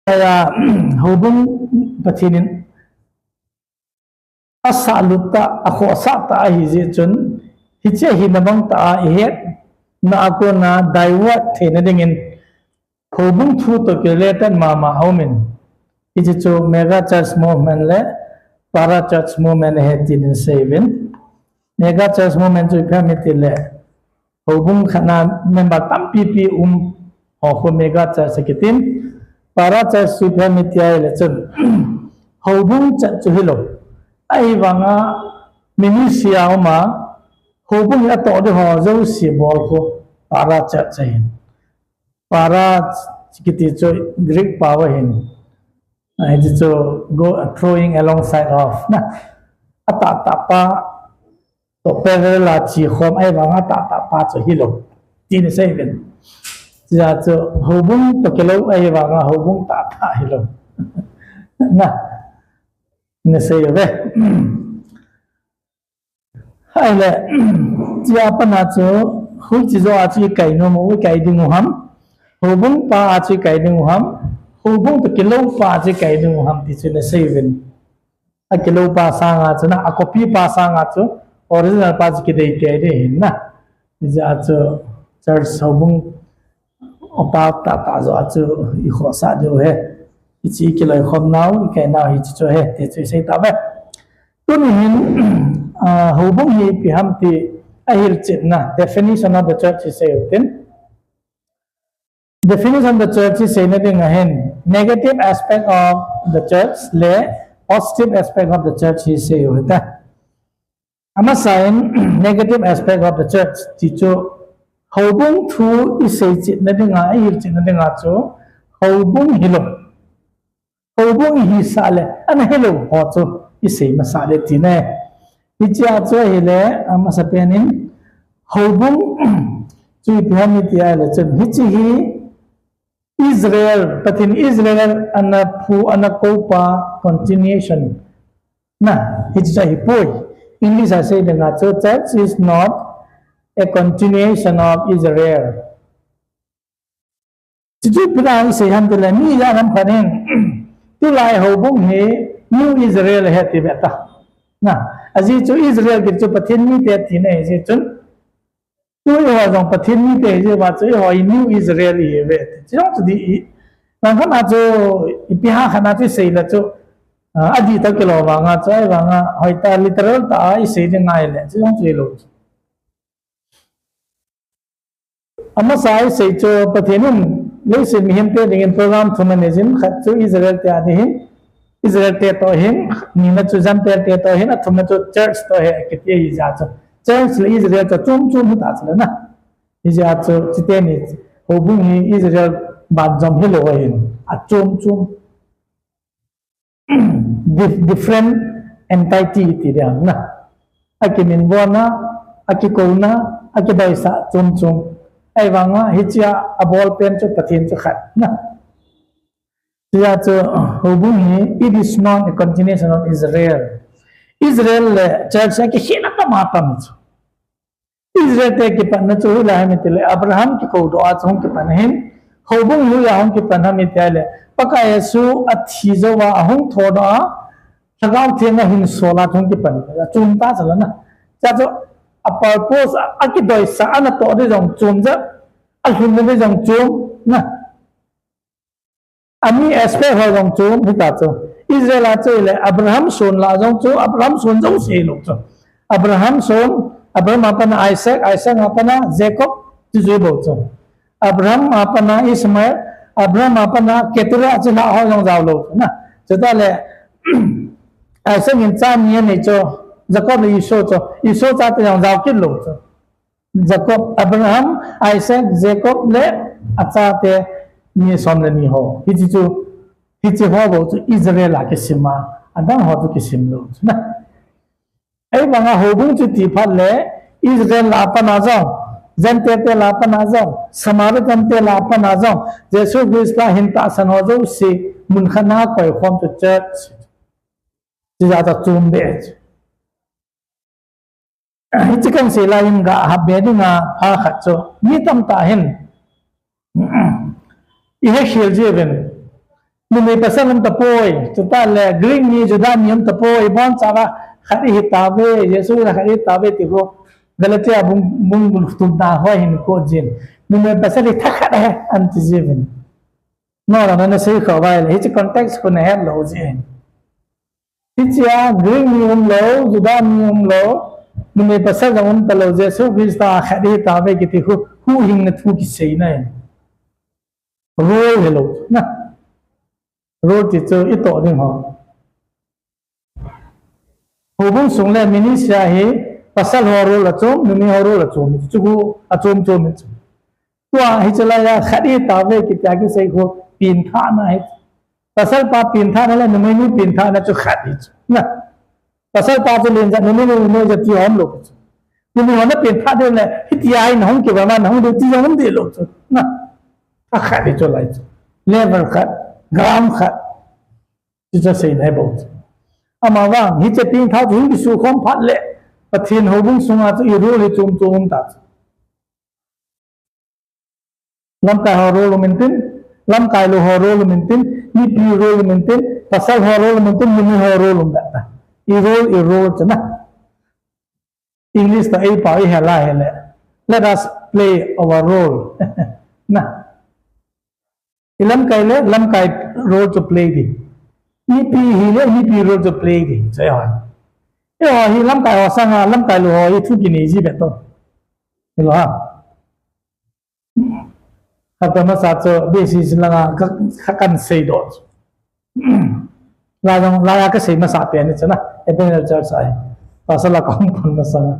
kaya hubung patinin asaluta ako asata hizi chun hiche hinabang ta ihet na ako na divert the na dingin hubung thu to kelatan mama homin hichi chu mega church movement le para church movement hetin seven mega church movement chu family le hubung khana member tam pp ho mega church kitin para church su family le chun hubung chat chu hilo ai wanga ministry ma hubung ya to de ho zo si bol ko para church hin para kiti cho Greek power hin ai cho go throwing alongside of na ata pa to pe la chi khom ai wanga ta pa cho hilo tin se ben ja cho hubung to kelo ai wanga hubung ta hilo na ne se ve hai le ja pa na cho hu chi zo a chi kai no mo kai ding ham hubung pa achi kai ding ham hubung to kilo pa achi kai ding ham ti chune seven a kilo pa sanga chuna a copy pa sanga chu original pa chi dei te de hin na ja chu church hubung opa ta zo chu I kho sa de he chi kilo khom nau kai nau hi chu he te chu sei ta ba tun hin hubung hi pi ham ti a hil chit na definition of the church is saying definition of the church is saying negative aspect of the church le positive aspect of the church is saying ama sign negative aspect of the church chicho hobung thu is say chit na dinga hil chit na dinga cho hobung hilo hobung hi sale ana hilo ho cho is say masale tine hicha cho hile ama sapenin hobung chu pyamiti ale chen hichi hi Israel, but in Israel, anakopa continuation. Na, it's a hipoi. English I say the church is not a continuation of Israel. Jadi pernah saya hamdulillah ni jangan panen. Tu lai hubung ni New Israel hati beta. Nah, aziz tu Israel gitu patin ni tiap ni aziz tu. Tu yang orang patin ni tiap je baca yang New Israel ni beta. Jangan tu di. Maka macam pihak kan macam saya lah tu. Adi tak kalau bangga saya bangga. Hoita literal tak saya dengar le. Jangan tu elok. Amma saya tu patinum. Lepas mihim tu dengan program humanism, tu Israel tu ada hin. Israel tu tu hin. Nina tu jam tu tu hin. Atau tu church tu hin. Kita hijau tu. Church le Israel tu cum tu tak salah na. Hijau tu kita ni. Hubung ni Israel bajam hilo hin. Acum different entity tidak na. Aki minbuana, aki kauna, aki daisa cum. Ai wanga hicia abol pen chu pathin chu khat na ya chu hubung ni it is not a continuation of Israel church ke hina ta matam chu Israel te ki pan chu la ha mitile Abraham ki ko do a chung ki pan hin hubung hu ya hong ki pan ha mitile paka yesu athi zo wa hong tho da sagam thena hin sola chung ki pan chung ta chala na cha chu a purpose aki doi sa ana to de jong chum ja alhum de jong chum na ami aspect ho jong chum hita chu Israel a chu le Abraham son la jong chu Abraham son jong se lo chu Abraham apana Isaac apana Jacob chu ju bo chu Abraham apana Ismail Abraham apana Ketura chu na ho jong jaw lo na chu ta le Isaac in cha ni ne chu Jacob le Iso cha ta jong jaw kit lo chu Jacob Abraham Isaac Jacob le acha te ni som le ni ho hichi ho bo chu Israel a ke sima adang ho chu ke sim lo na ai banga ho bung chu ti phat le Israel la pa na jong jante te la pa na jong Samaritan te la pa na jong Jesu Christ ka hin ta san ho jo si mun khana koi khom chu church ji ja ta chum be hichi kan se la yin ga ha be dinga pha khat cho ni tam ta hin ihe khil je ben Numi pasal am tapoi chuta le green ni juda niam tapoi bon chawa khari hitabe yesu la khari tabe tiko galatia bung tum da ho hin ko jin numi pasal thakha hai anti jivin no la na sei khawai le hi context ko na he lo jin Ichia green nium lo juda nium lo numi pasal am talo yesu krista khari tabe kiti hu hing na thu ki sei na ro hello na rồi thì chơi ít tổ đi họ hồ bông xuống lên mini xe hi pasal hồ rồi là chôm mini hồ rồi là chôm chú chôm chôm tua hi chơi là khadi tao về cái cái xây hồ pin tha này pasal pa pin tha này là mini pin tha là chú khadi nè pasal pa cho lên ra mini cho tiêu hóm lục mini hồ nó pin tha đây là hít ai nó không kịp mà nó không được tiêu hóm đi lục nè ta khadi cho lại level khadi gram khát chỉ cho xây này bộ mà vang hít chế pin tháo thủng bị su không phát lệ và thiên hậu bung sung à yêu rồi chôm chôm ta làm cái hồ rồi mình tin làm cái lô hồ rồi mình tin đi pi rồi mình tin pasal hồ rồi mình tin mình hồ rồi luôn đó yêu rồi chứ na English ta ai bảo hay là let us play our role na lâm cái role to play đi hippie hi le hippie role to play đi sai hỏi cái hỏi hi lâm cái họ sang lâm cái lo hi thu kini gì vậy to hiểu không hạt mà sát cho basis là các căn xây đó là cái xây mà sát tiền chứ na em bên là chơi sai và sao là con mà sang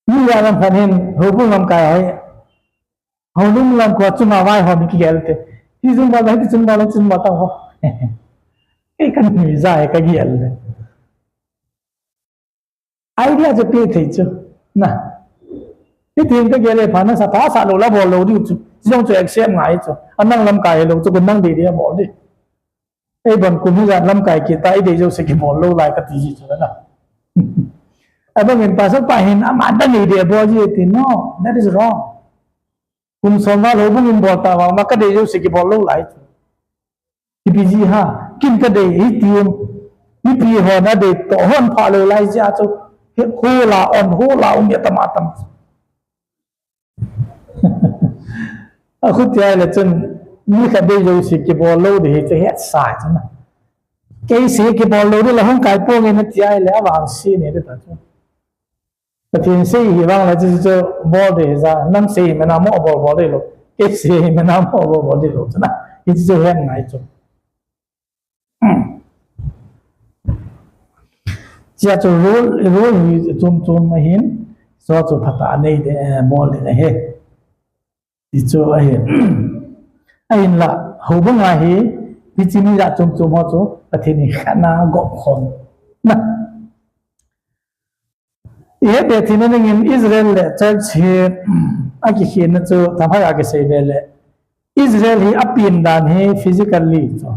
như là làm phần hình hậu bung làm cái ấy hậu bung làm qua chung mà vai họ bị kia rồi thì chung mà vậy thì chung mà tao họ cái căn người dài cái gì rồi idea cho biết thì chứ nè cái tiền cái gì này phải nó sao phá sản là bỏ lô đi chứ không cho accept ngay chứ anh đang làm cái lô cho con đang đi bỏ đi cái bọn cùng như làm cái kia tay để cho sẽ cái bỏ lô lại cái gì chứ đó Abang yang pasal pahin ada ni dia boleh itu no, that is wrong. Soal hubung yang bolta wang maka dia jauh segi bolu lah itu. Ipi ha, kim ka dia itu, ipi ho na dia tohon palu lah je tu, hula dia tamatam. Aku tiada lecun ni ka dia jauh segi bolu dia itu head sai tu na. Cái segi bolu dia lah hong kai pun ini tiada lah wang si ni dia tu. But in say he wrong like this body is a nam say me na mo body lo ke say me na mo body lo na it's so hen ngai chu chia cho rule hi chum ma hin so chu phata nei de bol de he ti chu ai la ho bu nga hi pi chi ni la chum ho chu pathini khana go khon na ये देखी ना लेकिन Israel church है आगे ही ना जो तमाम आगे से बेले इज़राइल ही अपिन दान है फिजिकली तो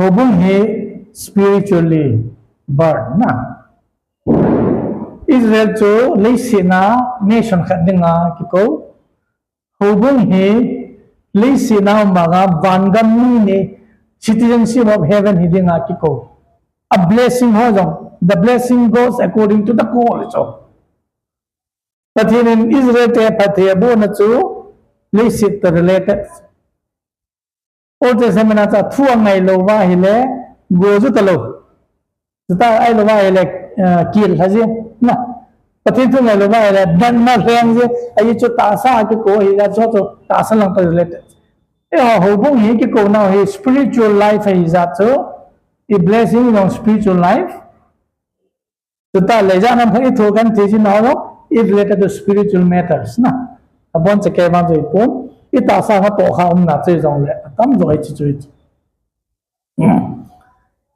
होबुं है स्पिरिचुअली बर्न ना इज़राइल जो लेसिना नेशन खंडिंगा किको होबुं है लेसिना मगा वांगम ने citizenship of heaven हिदिंगा किको a blessing हो जाओ the blessing goes according to the call so but in Israel te pathebo na chu lecit related or semana ta thuang ngai lo wa hile go ju talo ta ai lo wa hile kil haji na pathin thu ngai lo wa hile dan na reng je ai chu ta sa ke ko hi la cho ta sa lang related e ho bung hi ke ko na hi spiritual life hi za chu a blessing on spiritual life Tuta leja nam phai thu kan thi sin no is related to spiritual matters na abon che ke ma joi pon ita sa ha to kha na chei jong le tam joi chi chui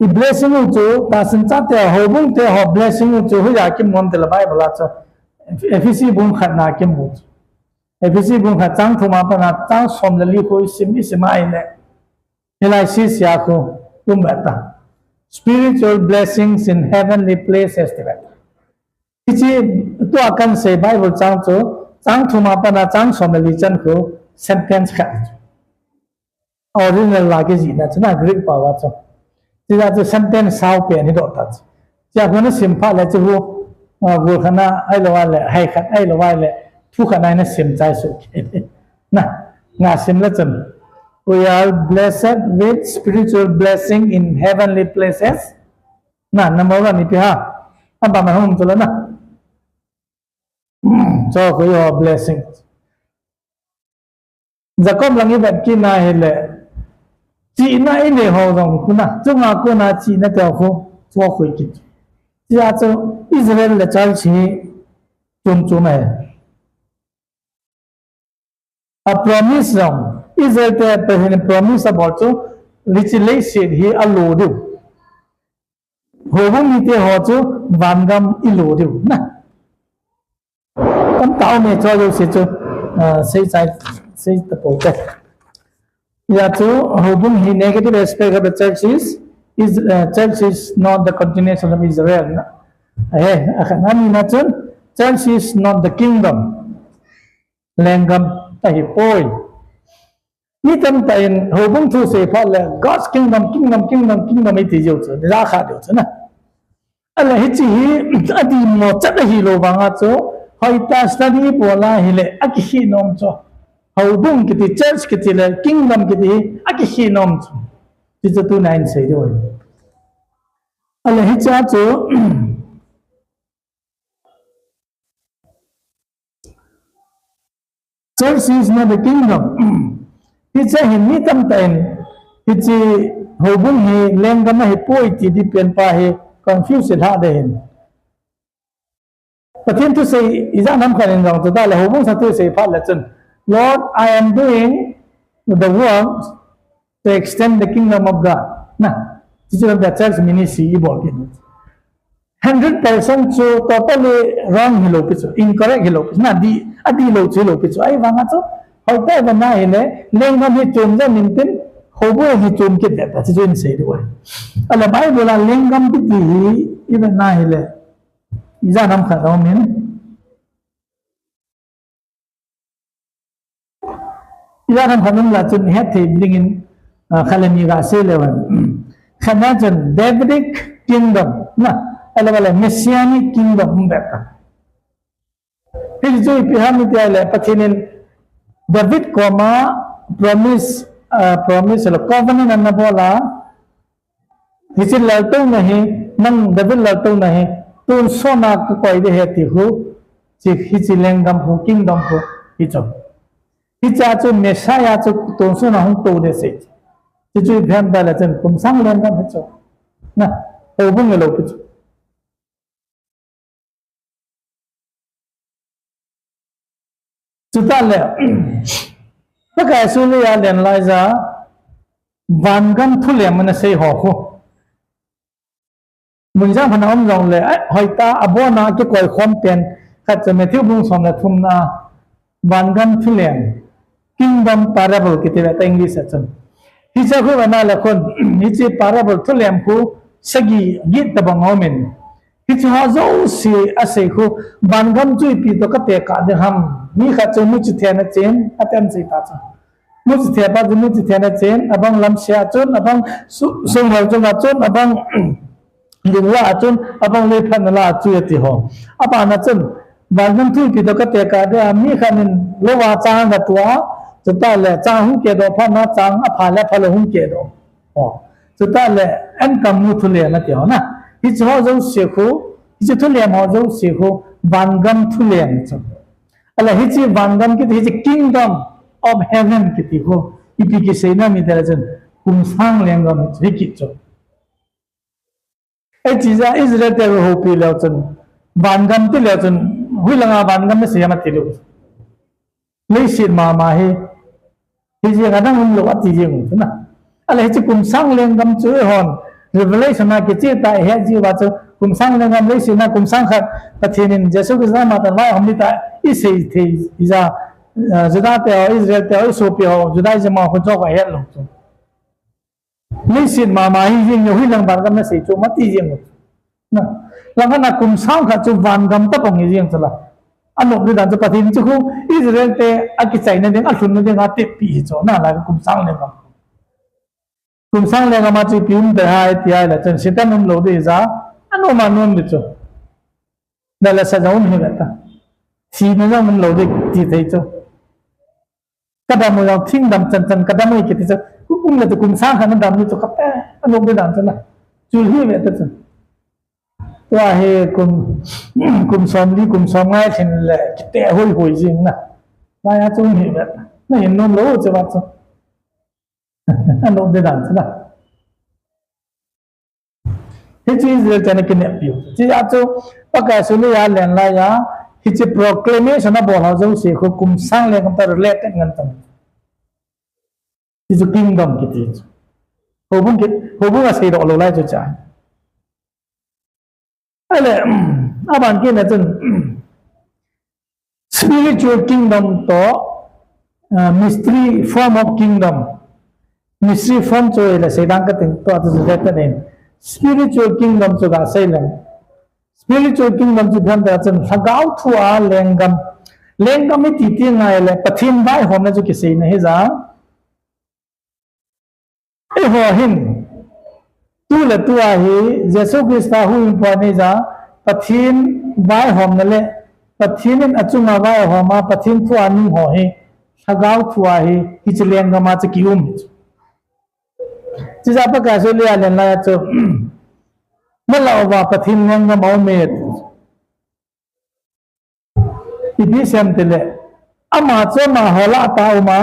i blessing chu ta sin cha te ho bung te ho blessing chu hu ya kim mon te la bai bala cha efisi bung khat na kim bu efisi bung khat chang thu ma pa na chang som le li ko sim sim ai le elai si sia ko tum ba ta spiritual blessings in heavenly places. Ichi tu akan say Bible chang cho trang thu mà pana trang som lý chân khu sentence khác original là cái gì nè chúng ta Greek bảo vậy cho thì là cái sentence sao biển thì độ thật giờ nó simple là chú vừa khana ai lo lại hay khát ai lo lại thu khana này sim trái số nè ngã sim là chân we are blessed with spiritual blessing in heavenly places nè number one itu ha apa mà không cho lắm nè cho cái blessing giờ con là như vậy kia này là chị này để họ dùng cũng là chúng ta cũng là chị này theo không cho khởi kịp chỉ là cho Israel là trái chỉ chung chung này a promise rằng Israel để thực hiện promise about cho legislation hi alo được họ không như thế họ cho van gam ilo được nè con tao này cho tôi sẽ cho xây tập bộ cái ya to hubung he negative aspect of the church is not the continuation of Israel na akan na church is not the kingdom lenggam tahi poi ni tam tain hubung thu se pha le God's kingdom iti jo chu ra kha jo chu na ala hi chi adi mo chat hi lo banga chu hoita study bola hile akhi nom chu hubung kiti church kiti le kingdom kiti akhi nom chu ti chu tu nine sei jo ala hi cha chu church is not the kingdom hi cha hin ni tam tain hi chi hubung hi lenggam hi poi ti di pen pa hi confusion ha de hin pathin tu sei iza nam khanin rong tu da le hubung sa tu sei pha la chun Lord, I am doing the work to extend the kingdom of God. Nah, this is the church ministry involved in it. 100% so totally wrong hello pichu, incorrect hello pichu. Nah, di hello pichu. Ay vanga cho, hoy tay ba na hile, lenggam hi chum ja mintin, hobo hi chum kit deta, chichu in say duwa. Ala Bible la lenggam kiti hi, iba na hile, iza nam kha min. Iza nam khanum la chun het thi blingin khalami ga se lewan khana chun Davidic kingdom na ala messianic kingdom beka hi jo piham ti ala pathinin David koma promise la covenant na bola hi chin la to nahi nang David la to nahi tun sona ko koi de heti hu chi hi chi lengam hu kingdom hu hi cho cha chu Messiah chu tong su na hung tu de se chi chu bhem ba la chen kum sang len gam cho na ho bung lo pu chu ta le ta ka su le ya len lai za van gam thu le man se ho khu mun jang phana om rong le hoi ta abona ke koi khom pen khat che me thiu bung som la thum na van gam thu le kingdom parable kiti ta English achon hi cha khu na la kon hi chi parable thulem khu sagi git ta bangomen hi cha zo si ase khu bangam chui pi to ka te ka de ham mi kha chu mu chi thena chen atem sei ta cha mu chi the ba mu chi thena chen abang lam sia chon abang sung hol chon chon abang lingwa chon abang le phan la chu ti ho apa na chon bangam chui pi to ka te ka de mi kha nin lo wa cha ga tua chúng ta là trang hung kia đó phát nó trang áp phá lại phá lại hung kia đó chúng ta là anh cầm mua thu liền là tiểu na ít họ dấu xìa khu ít thu liền họ dấu xìa khu van gam thu liền chứ là ít chỉ van gam cái gì kingdom of heaven cái gì khu ít cái gì na mình thấy là cùng sang liền gam cái gì chứ ấy chỉ ra Israel theo hồ pi leo chân van gam tu leo chân huy lăng van gam nó xìa mà tiêu lấy xin mà hi thì gì cái đang lo ati gì cũng na ala hi kum sang leng gam chu hon revelation na ke chi ta he ji wa chu kum sang leng gam lấy xin na kum sang khat pathinin jesu christ ma ta lai hom ni ta i sei the iza juda te Israel te so pi ho juda je ma ho cho ka he lo chu lấy xin mà hi ji nyu hi lang ban gam na sei chu ma ti ji na lang na kum sang khat chu van gam ta pong ji chala anok ni dan cho pathin chu khu Israel te akisai na ding athun na ding ate pi cho na la kum sang le ngam kum sang le ngam chi pim de hai ti ai la chen sitan num lo de za ano ma non de cho da la sa jaun he ta si na na mun lo de ti thei cho kadam mo yang thing dam chan chan kadam mo ki ti cho kum la kum sang han dam ni cho kap anok de dan cho na chul hi ve ta choว่าเฮคุมซ้อมดีคุมซ้อมง่ายเช่นแหละแต่หุยจริงนะนายจุ่มเห็นแบบไม่เห็นนนรู้จะว่าจะอันนู้นได้ดังใช่ไหมที่จีนจะนึกเนี่ยผิวที่อาจจะประกาศสุริยาแหลนลายาที่จะ proclamation นะบอกเราจะเสียคุมสร้างเรื่องกันแต่เล็กเงินตั้งที่จะ kingdom กี่ทีหัวบุ้งอาศัยดอกโลไลจะจ่ายอะไรบางทีนะจน spiritual kingdom ต่อ mystery form of kingdom mystery form ช่วยเลยเสียดังก็ถึงตัวจะเรียกกันเอง spiritual kingdom ช่วยกันเสียเลย spiritual kingdom ช่วยกันแต่จนถ้าก้าวทัวร์แรงกำไม่ติดยังไงเลยปะทินได้ผมน่าจะกี่สิ่งนะเฮ้ยจ้าหัวหินตัวละตัวเฮเยซูคริสต์หูอินพอนี่จ้าปะทินไว้หอมนั่นแหละปะทินนั่นอจุมาไว้หอมมาปะทินทัวนุ่งหัวเฮถ้าก้าวทัวเฮที่จะเลี้ยงกันมาจะกี่ที่จะประกาศเรียนเรียนอะไรจะเมื่อเราว่าปะทินเลี้ยงกันมาเมตที่พิเศษติเลยอามาจะมาหัวละตาออกมา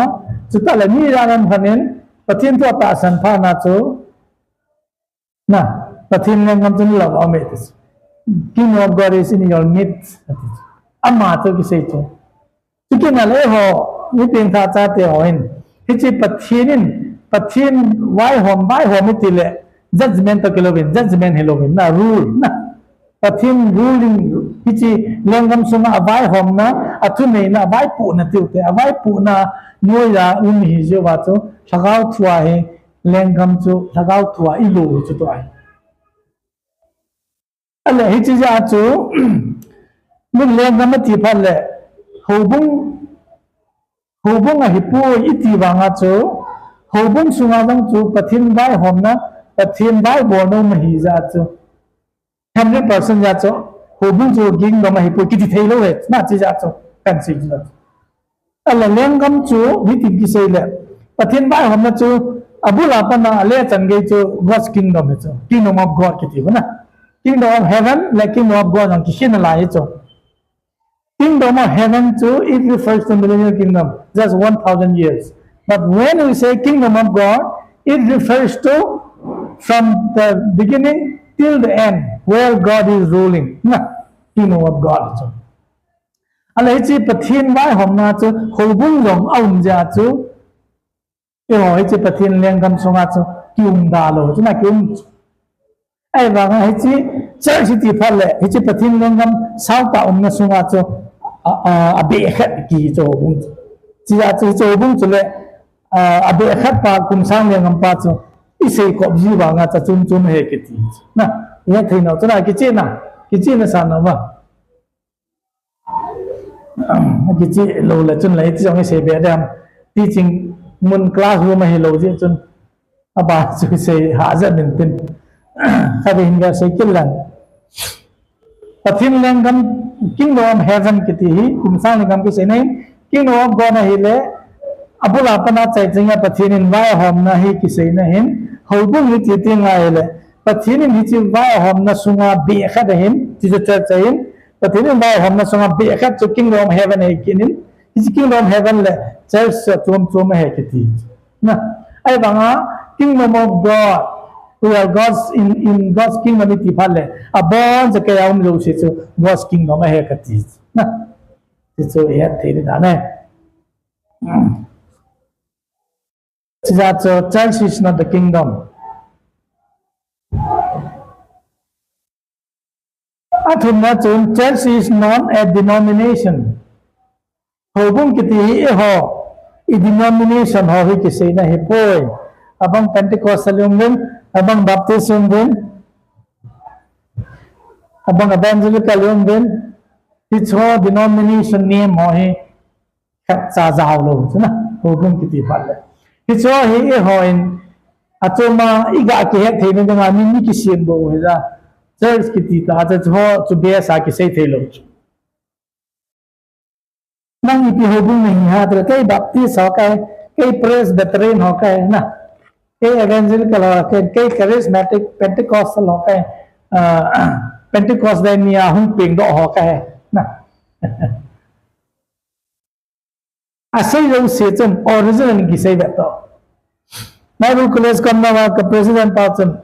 จุดอะไรนี่ร้านพันนี้ปะทินตัวตาสันพานาจูนะปะทินเลี้ยงกันจนเราเอาเมต King of God is in your midst อามาจะกี่สิ่งจูจุดนั้นเลยหัวนี่เป็นท่าจ้าเตียวเห็นที่จีปะทินไว้หอมไม่ติเลย judgment ตัวกิโลเวน judgment เฮโลเวนนะ rule นะปะทิน ruling ที่จีเลี้ยงกันสงฆ์ไว้หอมนะอัตุเนนะไว้ปูนะติวเตไว้ปูนะนัวยาหิจว่าจูถ้าเขาทัวร์เฮเลี้ยงกันจูถ้าเขาทัวร์อีโลจูตัวไอ้อะไรที่จีจะจูมึงเลี้ยงกันไม่ติดพันเลยหูบุ้งอะฮิปูอิติวังอะจูหูบุ้งสุงาจังจูปะทินไว้หอมนะปะทินไว้บอนมหิจาจู100% จะจูหูบุ้งจูกิงดมาฮิปูกิติเทโลเวทน่าจะจูกันสิจูอะไรเลี้ยงกันจูวิธีกิเซเลยปะทินไว้หอมนะจูอาบุลาปนะเลี้ยจันเกจู God's kingdom จู kingdom of God กิติวนะ kingdom of heaven และ kingdom of God นั่นกิชินอะไรจู Kingdom of heaven too, it refers to millennial kingdom, just 1,000 years. But when we say kingdom of God, it refers to from the beginning till the end, where God is ruling. Nah, kingdom of God.อะไรที่ประเทศไว้หอมนาจูหูบุ้งหลงเอาจ้าจูไอ้หอยที่ประเทศเลี้ยงกันสงอาจูกิมดาโลจูน่ากิมไอ้บางไอ้ที่เจ้าสิทธิพันเลยไอ้ที่ประเทศเลี้ยงกันสาวตานะสงอาจูอาเบะขัดกี่โจบุ้งจีอาจีโจบุ้งจุเลยอาเบะขัดปากคุมสร้างเรื่องกันปาจูอีเสกอบจีบางอาจะจุนเฮกิตีนะเนี่ยที่เราจะได้กิจนะสานว่ากิจโลละจนไหลที่จะให้เสพแบบที่จริงมันคลาสรูมให้โลจีจนอาบาจุเสหาจะหนึ่งเป็นถ้าเป็นการเสกิลลันปฏิเรื่องกัน Kingdom of Heaven กิติฮีคุมสร้างในคำกิเสนัย Kingdom of God นะฮีเลอาบุลาปนาใจจริงปฏินินไว้หอมนะฮีกิเสนัยหินหูบุ้งฮิติติงไงเลยปฏินินฮิติไว้หอมนะสุงาเบียขัดหินที่จะเจอใจหินปฏินินไว้หอมนะสุงาเบียขัดจุ Kingdom of Heaven ให้กินินที่ Kingdom of Heaven เลยเจอเสือตัวไม่ให้กิตินะไอ้บางอ่ะ Kingdom of God we are God's in God's kingdom ที่พันเลยabon จะแก่เราไม่รู้สิจู God's kingdom ไม่ให้กันที่นะที่จูเอที่นี่นะเนี่ยที่จะจู church is not the kingdom อาทุนนะจู church is not a denomination หัวบุ้งกิติเหรออี denomination เหรอที่กิเสนะเฮ้ยป่วยabang Pentecostal yung din abang Baptist yung din abang Evangelical yung din hi cho denomination name ho hi khat cha jaw lo chuna ho bung ki ti phat le hi cho hi ho in atoma iga ke he thein de ma mi ki sim bo he da church ki ti ta cha cho chu be sa ki sei thelo nang ipi ho bung nahi ha tra kai baptist ho kai presbyterian ho kai na kai evangelical ho kai charismatic pentecostal ho kai pentecostal nia hung ping do ho kai na asai lo se chum original ki sei da to Bible college kam na wa ka president pa chum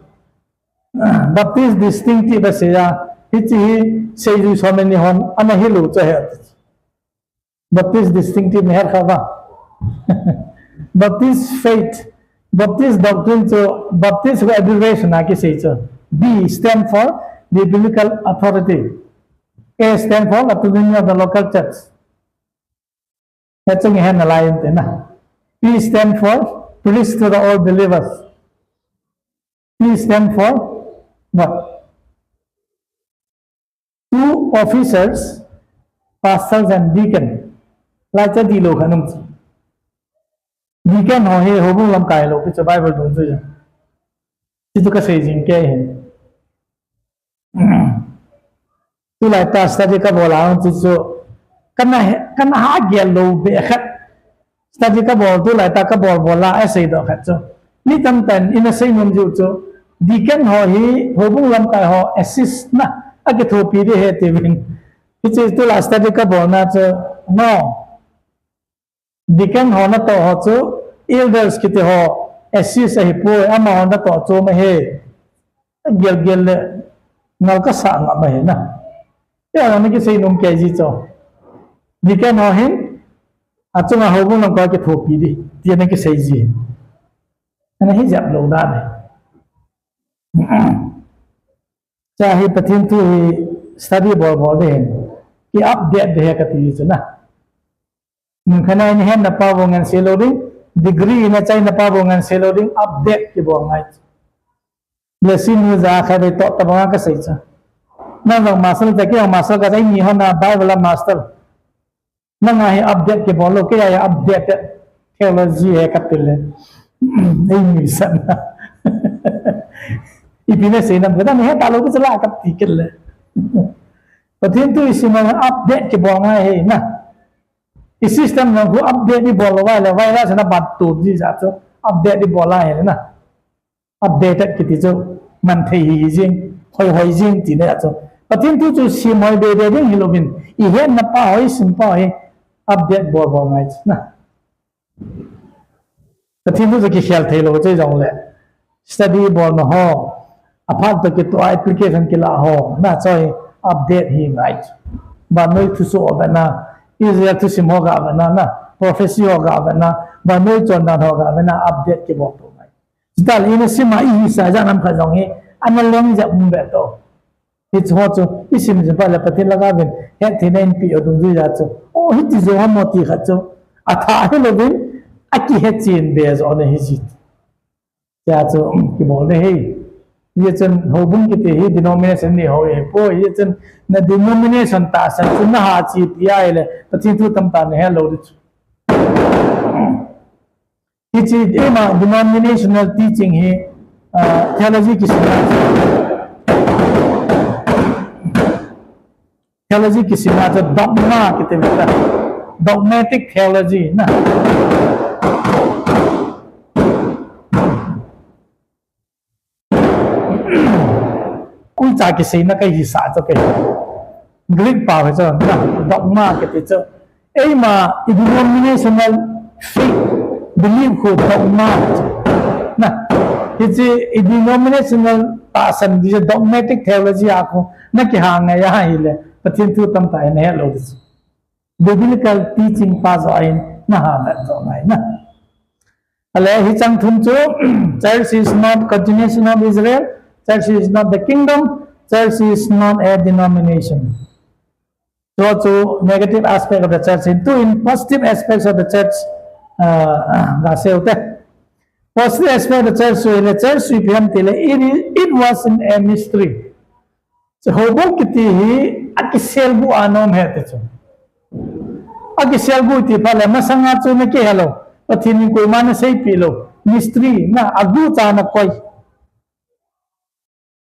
baptist distinctive se ya hichi sei ju so many hon ana hi lo cha he Baptist distinctive meher khawa Baptist faith Baptist doctrine so Baptist abbreviation aki sei cho B stand for the biblical authority A stand for autonomy of the local church that's a hand line na P stand for priest to the all believers P stand for what two officers pastors and deacon lai cha di lo khanum deacon ho he ho bu lam kai lo ki bible dong chu chi tu ka sei jing ke he tu lai ta study ka bola chi chu kana ha gel lo be khat study ka bol tu lai ta ka bol bola ai sei do khat chu ni tam tan in a sei nom ju chu deacon ho hi ho bu lam kai ho assist na a ke tho pi de he te win chi tu la study ka bol na chu no Deacon ho na to ho chu elders kiti ho assist hi po ama ho na to chu ma he gel le ngal ka sa nga ma he na ya na ki sei nom ke ji cho Deacon ho hin achunga ho bu nam ka ke thopi di ti na ki sei ji ana hi jap lo da ne cha hi pathin tu study bol de ki update de ka ti chu na khana ni hen na pa bongan loading degree na chai na pa bongan loading update ki bongai blessing ni za kha de to ta bonga ka sei cha na lo master ta ki master ka dai ni ho na bible master na nga hi update ki bolo ke ya update theology hai ka pille ei ni san ipine sei na bada me ta lo ko chala ka ti kille pathin tu isima update ki bonga hai na system nó cũng update đi bỏ lại là vai ra sẽ nó bắt tụt gì sao chứ update đi bỏ lại này nè update cái tí chứ mình thấy riêng hồi riêng tí này chứ và thêm thứ chú sim hồi bề bề riêng hiểu mình ý hiện nó pa hồi sim pa hồi update bỏ ngay nè và thêm thứ cái khel thấy lo chơi giống lệ study bỏ nó ho apart từ cái tụi application cái là ho na chơi update hi ngay và nơi thứ số ở bên na Israel tu sim hoga bana na prophecy hoga bana ba noi chon dan hoga bana update ke bok to mai dal ina sima I sa ja nam kha jong he analeng ja um be to it's hot so isim je pa la patin laga ben he thinen pi odung ji ja cho o hi ti zo ha moti kha cho atha he lo bin aki he chin based on his it ja cho ki bol de he ye chen ho bun ki te hi denomination ni ho ye po ye chen na denomination ta san chu na ha chi pi ai le pathi tu tam ta ne he lo de hi chi e ma denominational teaching he theology ki sima cha dogma ki te meta dogmatic theology na cha ki sei na kai hi sa cho ke Greek pa ho cho na dogma ke te cho ei ma denominational faith belief ko dogma na hi denominational ta san di dogmatic theology a ko na ki ha nga ya hi le pathin tu tam ta ne lo dis biblical teaching pa zo in na ha na zo nai na ale hi chang thum chu church is not continuation of Israel church is not the kingdom church is not a denomination so negative aspect of the church into in positive aspects of the church ga seute positive aspect of the church so the church we it was in a mystery hobong kiti hi akisel bu anom hete chu akisel bu ti phale masanga chu na ke hello pathin ko man sei pilo mystery na agu cha na koi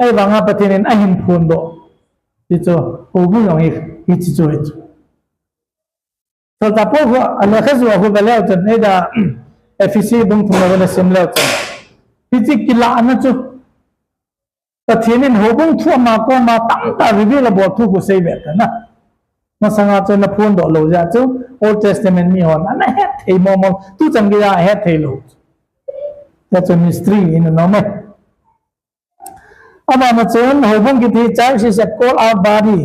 ai wanga pathin a hin phun do ti chu hobu yong hi chi chu so ta po ala khazu ho bale chen ne da efisi bung thuma wala simla chen ti chi kila na chu pathin hobong thu ma ko ma tam ta reveal bo thu ko sei bet na masanga chu na phun do lo ja chu old testament mi hon ana het thei mo mo tu chang gi ya het thei lo that's a mystery in the normal aba ma chen hobong ki thi church is a call out body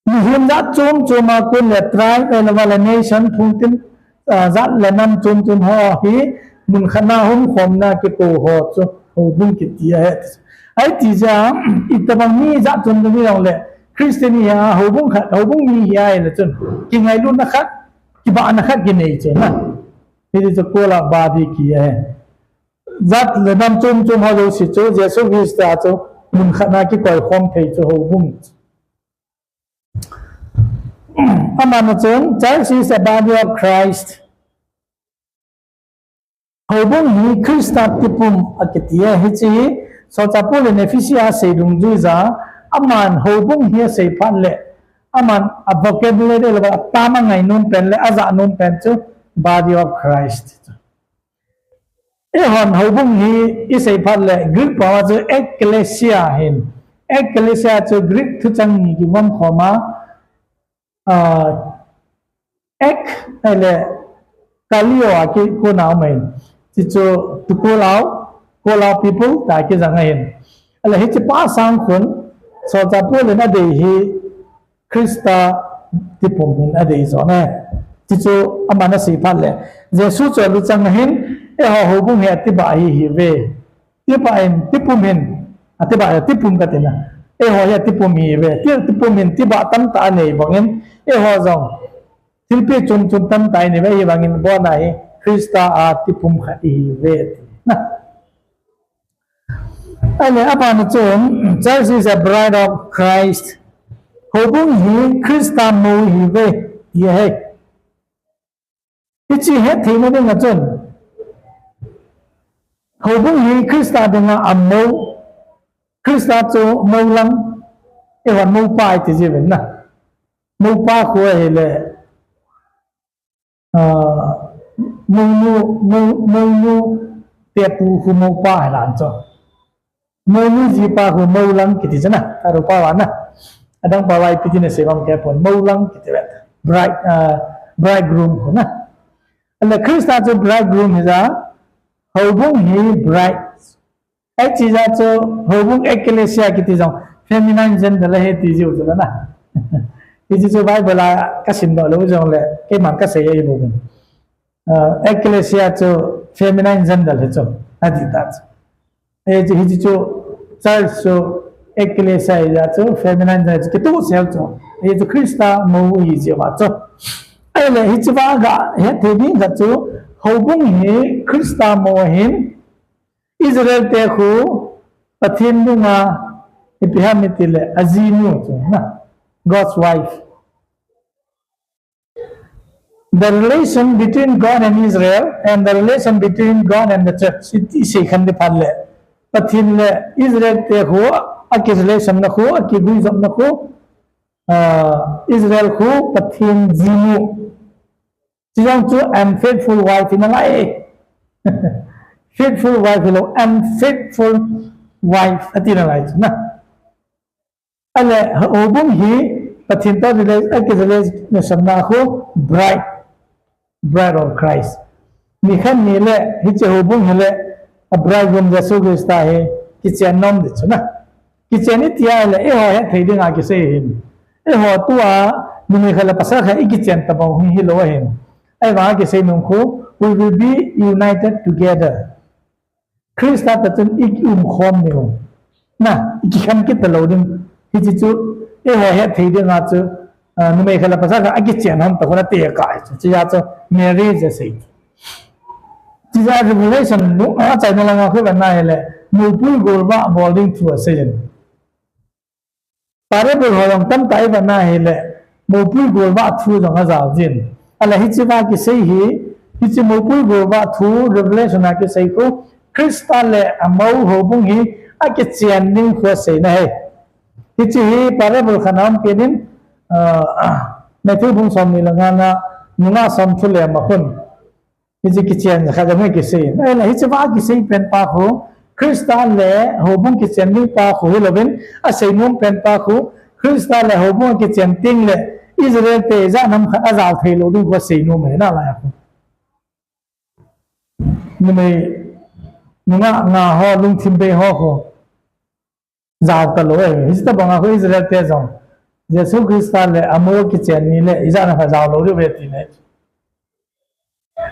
ni him da chum chuma kun le tribe and wala nation phung tin zat le nam chum chum ho hi mun khana hum khom na ki ko ho chu hobong ki thi het ai ti ja itabang ni za chum ni long le Christiania hobong mi ya le chun ki ngai lu na khat ki ba na khat ki nei che na it is a call out body ki hai zat le nam chum chum ho lo si chu jesu christ ta chu mun khana ki koi khom thei chu hobong amana chun church is a body of Christ hobong hi Christa tipum akitia hi chi so chapul in efisia se dung ju za aman hobong hi se phan le aman a vocabulary le tama ngai nun pen le aza nun pen chu body of Christ e hon hobong hi i se phan le Greek power chu ecclesia hin ecclesia chu Greek thu chang ni ki wam khoma ek ele kalio aki ko naw mai chi chu to call out people ta ki jang hin ala hi chi pa sang khun so cha pu le na de hi Krista tipum hin a de zo na chi chu amana si phan le jesu chu lu chang hin e ho hobung he ti ba hi ve ti ba in tipum hin ati ba tipum ka te na e ho ya tipum hi ve ti tipum hin ti ba tam ta nei bangin e ho zong tilpe chum chum tam tai nei ve hi bangin bo na hi Krista a tipum kha hi ve na ale apana chum church is a bride of Christ hobung hi Krista mo hi ve ye hai ichi he thina de ngachon hobung hi Krista de nga ammo Krista chu mo lang e wan mo pai ti je na mo pa ko he le mo te pu khu mo pa lan cho mo ni ji pa khu mo lang ki ti jana ta ro pa wa na adang pa wai pi ne se bam ke pon mo lang ki ti bridegroom ko na ala Krista chu bridegroom hi za hobung hi bride ai chi za chu hobung ecclesia ki ti jong feminine gender la he ti ju chu na ti chu bible la ka sim do lo jong le ke man ka se ye bu ecclesia chu feminine gender he chu adi ta e ji hi chu church chu ecclesia ya chu feminine gender ki tu sel chu e chu Krista mo hi je wa chu ai le hi chu ba ga he the bi ga chu hobung hi Krista mo hin Israel te khu pathin dunga ipihamitile azinu na God's wife the relation between God and Israel and the relation between God and the church it is khande phalle pathin le Israel te khu aki relation na khu aki guizam na khu Israel khu pathin jimu chijang chu am faithful wife in lai faithful wife lo unfaithful wife atina lai na ale hobung hi pathin ta relation na khu bride of Christ mi khan ni le hi che hobung hele a bridegroom jesu christ ta he ki chen nom de chuna ki chen ni tia le e ho he thei ding a ki se hin e ho tu a ni khala pasa kha ki chen ta ba hi lo hin ai wa ki se nong khu we will be united together Krista ta chen ik khom ni na ki kham ki ta lo ding hi chi chu e ho he thei ding a chu nu me khala pasa kha ki chen ham ta khona te ka chi ya chu marriage se chi ya revelation nu a chai na la khu ba na hele mupul golba boarding through season pare bol horong tam tai bana hele mupul golba through jong azal jin ala hichiba ki sei hi hichi mupul golba through revelation ki sei ko crystal le amau hobung hi ake chian ning kho sei na he hichi hi pare bol khanam penin na thu bung som ni langana nunga som thule ma khun hichi ki chian kha da me ki sei ala hichiba ki sei pen pa ho crystal le hobung ki chian ning pa khu lovin a sei mum pen pa khu crystal le hobung ki chian ting le Israel te za nam kha azal thelo ding ko sei no me na la ya ni me nunga nga ho lung thim be ho ko zaw ta lo e hista banga ko Israel te zong Jesus crystal le amo ki chian ni le iza na kha zaw lo ri be ti ne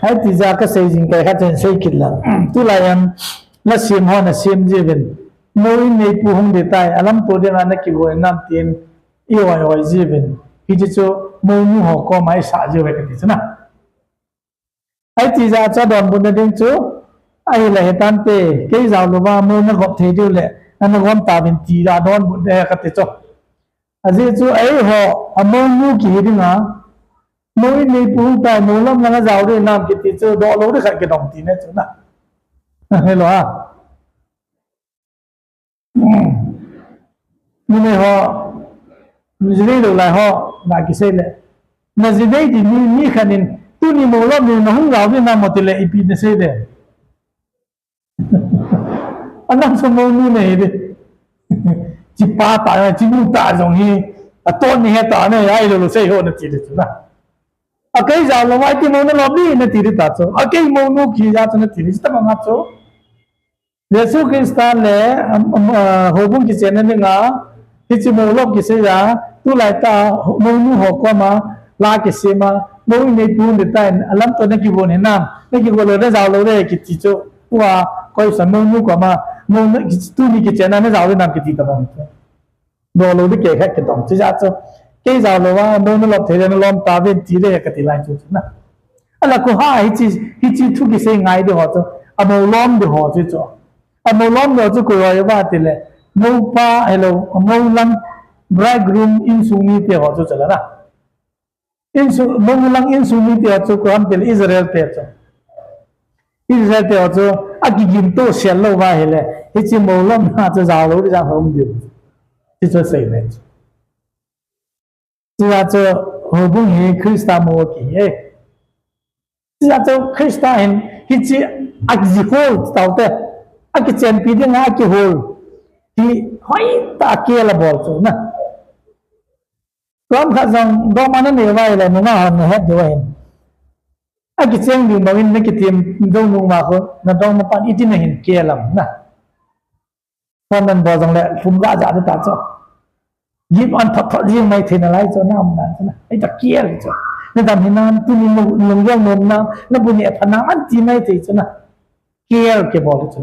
ai ti za ka sei jing kai kha chen sei kit la tu la yan la sim ho na sim je ben noi nei pu hong de tai alam to de na ki go nam tin i wa je ben ki ji cho mo nu ho ko mai sa je we ka ti na ai ti za cha don bun de ding chu ai la he tan te ke zaw lo ba mo na gop the du le na gom ta bin ti da don bun de ka ti cho aji chu ai ho amo nu ki ding a noi nei pu ta mo lam na zaw de nam ki ti chu do lo de kha ke dong ti ne chu na hello à nhưng mà họ dưới đầu lại họ là cái gì đấy mà dưới đây thì như khả năng tu ni mồ lắm thì nó không giàu thì nào mà tỷ lệ ipi nó sẽ đấy anh làm sao mà như này đi chỉ ba tạ chỉ bốn tạ giống như tôn này tạ này ai rồi sẽ hiểu nó chỉ được chứ nào cái giàu là vậy thì nó nó đi nó chỉ được tạ số cái mồ nó kia ra cho nó chỉ được tao bằng số Yesus Kristus le hobung ki chen ne nga hichi mo lop ki se ya tu lai ta mo nu ho ko ma la ki se ma mo ne pu de tai alam to ne ki bo ne nam ne ki bo lo de zaw lo de ki ti cho wa ko sa mo nu ko ma mo ne ki tu ni ki chen na ne zaw de nam ki ti ta ba do lo de ke kha ki tong chi ja cho ke zaw lo wa mo nu lop the ne lom ta ben ti le ka ti lai cho na ala ko ha hichi tu ki se ngai de ho cho amo lom de ho chi cho amo lom lo chu ko yo ba ti le no pa hello amo lam bridegroom in sumi te ho chu chala na in su mo lang in sumi te chu ko am te Israel te ho chu aki gim to sel lo ba hele hi chi mo lam na chu za lo ri ja hom di chi chu sei ne chi ya chu ho bung hi Krista mo ki e chi ya chu Krista hin hi chi akji ko tau te aki chen pi de nga ki hol thì hỏi ta kia là bỏ chỗ nè có khả năng đó mà nó nhiều vậy là nó hòn hết rồi ai cái chuyện gì mà mình cái tiệm đâu nung mà có nó đâu mà bạn ít tin hình kia lắm nè còn mình bỏ rằng lại phun ra giả cho ta cho giúp ăn thật riêng này thì nó lấy cho nó ông nè ấy ta kia rồi cho nên tầm hiện nay tôi mình lùng riêng mình nó buồn nhẹ phần nào ăn gì này thì cho nè kia cái bỏ cho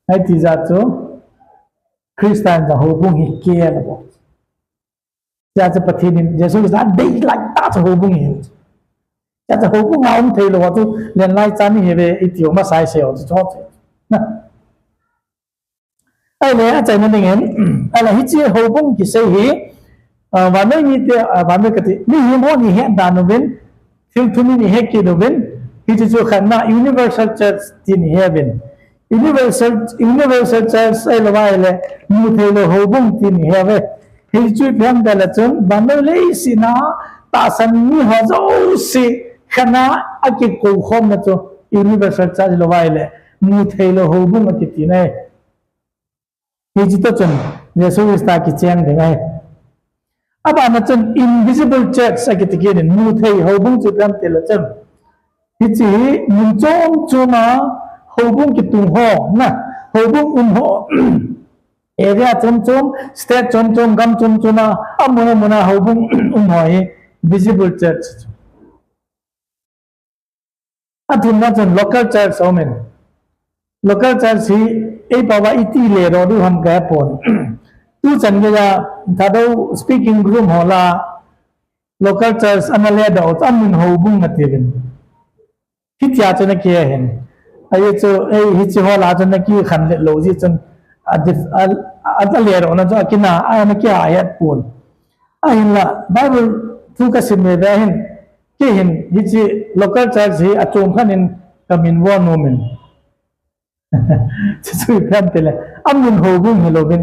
ấy thì ra cho Christian za hobung hi kia la bo ja za pathin Jesus za dei like ta za hobung hi ja za hobung a om thei lo wa tu len lai chan hi be itio ma sai se o cho na ai le a chai na ding en ala hi chi hobung ki sei hi wa no ni te wa no ka ti ni hi mo ni he da no ben thil thumi ni he ki no ben hi chi chu khan na universal church tin heaven universal church ai lo vai le mu the lo hobung tin heaven hi chu pham da la chun ba no le sina ta san ni ho zo si khana aki ko khom na chu universal church lo vai le mu the lo hobung ki tin ai hi chi to chun yesu sta ki chen de ngai aba na chun invisible church aki ti ki mu the hobung chu pham te la chun hi chi mun chom chu ma hobung ki tung ho na hobung ho area chom state chom gam chom amona hobung ho visible church athun na chon local church omen local church hi ei bawa iti le ro du ham ka pon tu chan ga thado speaking room hola local church anale da amun hobung na teben hitya chana ke hen ai chu ai hi chi ho la jan ki khan le lo ji chun a le ro na cho kina a na ki a yat pun a hin la bible thu ka sim me da hin ki hin hi chi local church hi a chom khan in kamin wa no min chu phan tele amun ho bung hello bin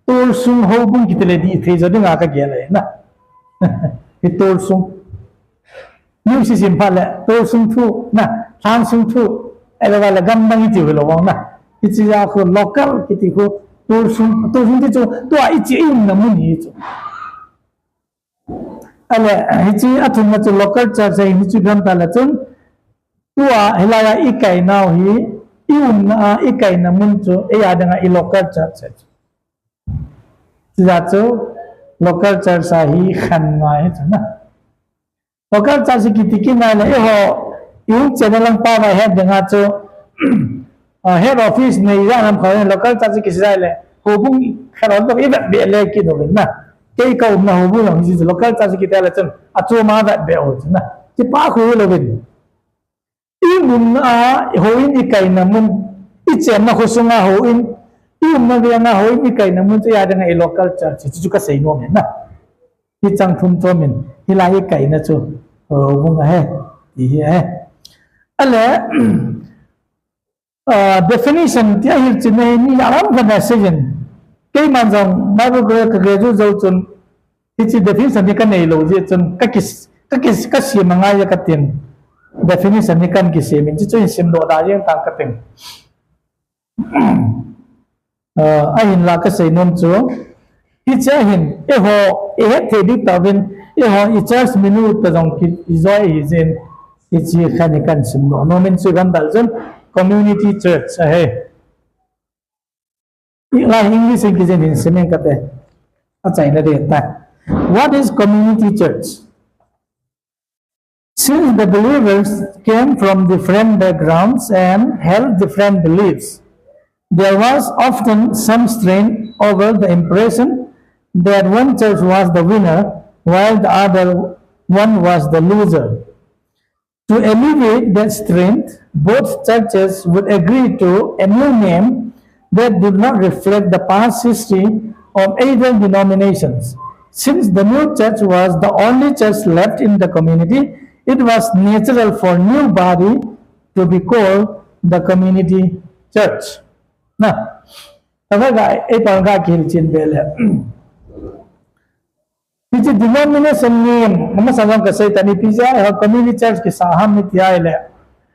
tol sung ho bung ki tele di the jo dinga ka ge le na hi tol sung new si sim pha le tol sung thu na thang sung thu ai la la gam bang ti lo wang na hi chi ya ko local ki ti ko tol sung ti chu to a chi in na mun hi chu ale hi chi athun na chu local church ai hi chu gam ta la chun to a helaya I kai now hi iun na I kai na mun chu e ya danga I local church chi ya chu local church a hi khan ngai chu na local church ki ti ki na la e ho iun channel lang pa ba head danga chu head office nei ra nam khoi local church ki sai le ho bung kharon to I ba be le ki no na cái câu mà hồ bún lòng gì local church kita là chân à chua má vậy bèo chân na chỉ ba khối là bên ý muốn hồ in ý cái nằm muốn ý chém mà hồ sung hồ in ý mà về hồ in ý cái nằm muốn cho gia đình ấy local church chỉ có xây nuông na ý chẳng thum cho mình ý lại ý cái na chú hồ bún hay ý hay ale definition thì hiểu chỉ này ni làm cái này xây cái mà dòng Bible cái cái dấu chân thì chỉ definition thì cái này lâu gì chân cái gì mà ngay cái tiền definition thì cái gì mình chỉ cho xem độ đại diện tăng cái tiền ai hình là cái gì nôm chúa thì chỉ hình cái họ hết thì đi tàu bên cái họ ít church menu từ dòng cái rồi ý diện thì chỉ cái xem độ nó mình suy gắn đại diện community church hay English in semen kate achaina de ta what is community church since the believers came from different backgrounds and held different beliefs there was often some strain over the impression that one church was the winner while the other one was the loser to alleviate that strain both churches would agree to a new name that did not reflect the past history of either denominations. Since the new church was the only church left in the community, it was natural for new body to be called the community church. Now, which denomination name, Mama Salon ka say tani pizza, community church ki saham ni tiya ile.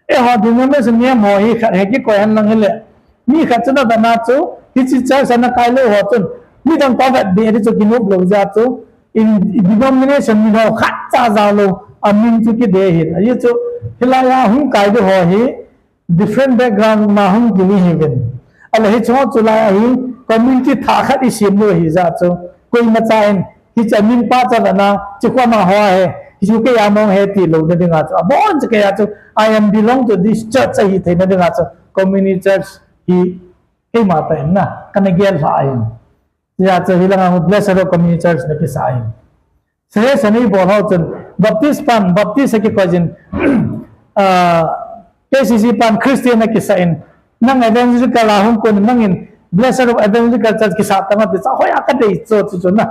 Denomination name ho hi ki ko han lang ile. Mi khatuna bana chu hichi church ana kailo ho chun mi dang pa vat be ri chu kinop lo ja chu in denomination mi ho khat cha za lo amin chu ki de hi ye chu hilaya hum kai de ho hi different background ma hum ki ni heaven ala hi chu chu la hi community tha khat I sim lo hi ja chu koi ma cha en hi chamin pa cha na chu kwa ma ho he hi ke ya mong he ti lo de nga chu bon chu ke ya chu I am belong to this church hi the na de nga chu community church hi cái mà tên na cái này gel phải giờ cho hi lang blessed community church na ki sai se se ni bo ho chen baptist cái coi jin KCC pan Christian na ki sai nang evangelical la hum kon nang in blessed of evangelical church ki sa tama ti sa hoya ka dei cho chu na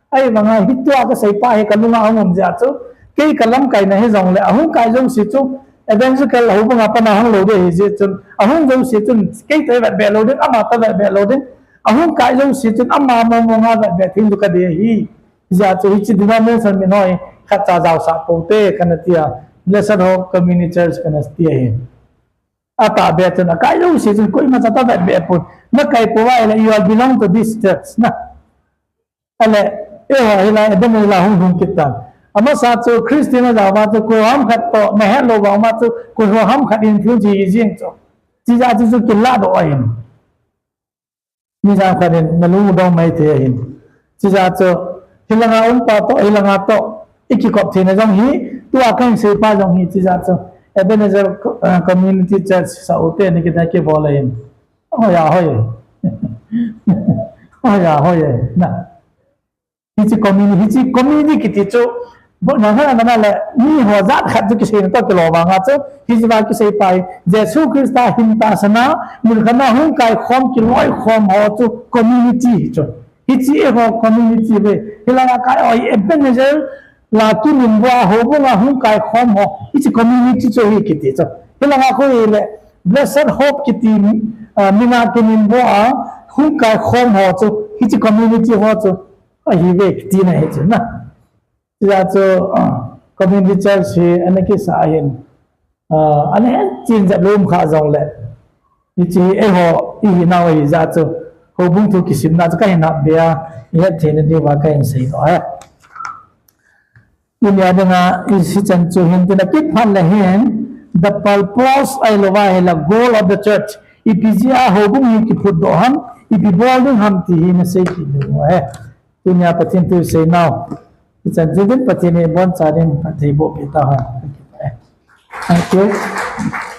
ai manga hitwa ka sai pa he kalunga hom ja chu cái kalam kai na he jong le ahung kai jong si chu evangelical hu ba pa na hang lo de je chun ahung jong si chun cái te ba be lo de ama ta ba be lo de ahung kai jong si chun ama mo mo nga ba be thing du ka de hi ja chu hi chi denomination me noi kha cha jaw sa po te kana tia blessed hope community church kana tia hi ata be chun kai jong si chun koi ma cha ta ba be po na kai po wa la you belong to this church na ale e ho hi la de me la hung kitan ama sa chu Christian na ba chu ko ham khat to me he lo ba ma chu ko ho ham khat in phu ji jing chu ji ja chu ki la do ain ni ja khat in na lu do mai the hin ji ja chu hilanga pa to hilanga to iki kop the na jong hi tu akang se pa jong hi ji ja chu Ebenezer community church sa ute ni kita ke bola in oh ya hoye oh ya hoye na hichi community kiti chu bộ nhà hơn là lệ ni họ giác khát cho cái gì nó cái lò vàng ngắt chứ khi gì cái gì phải Jesus Christa hin ta sana mình khana hung cái khom cái lối khom họ cho community cho ít gì họ community về thì là cái ở Ebenezer là tu mình qua họ cũng là hung cái khom họ ít community cho hi cái cho thì là cái lệ blessed hope cái team mình là tu mình qua hung cái khom họ cho ít community họ cho hi về cái team này chứ na giờ cho community church thì anh ấy cái xã hiện anh ấy chính dập luôn khá rộng lệ thì chỉ họ ý nào ý ra cho họ bung thu cái sim nào cho cái nào bia hiện thế nên đi vào cái gì đó nhưng mà đừng ý sĩ chân cho hiện thế là cái phần là hiện the purpose I love là goal of the church ipizia họ bung những cái phút đó ham ipibolling ham thì nó sẽ cái điều ấy tu nhà phát triển tu sẽ nào It's a different, but in one side, but they both get Thank you.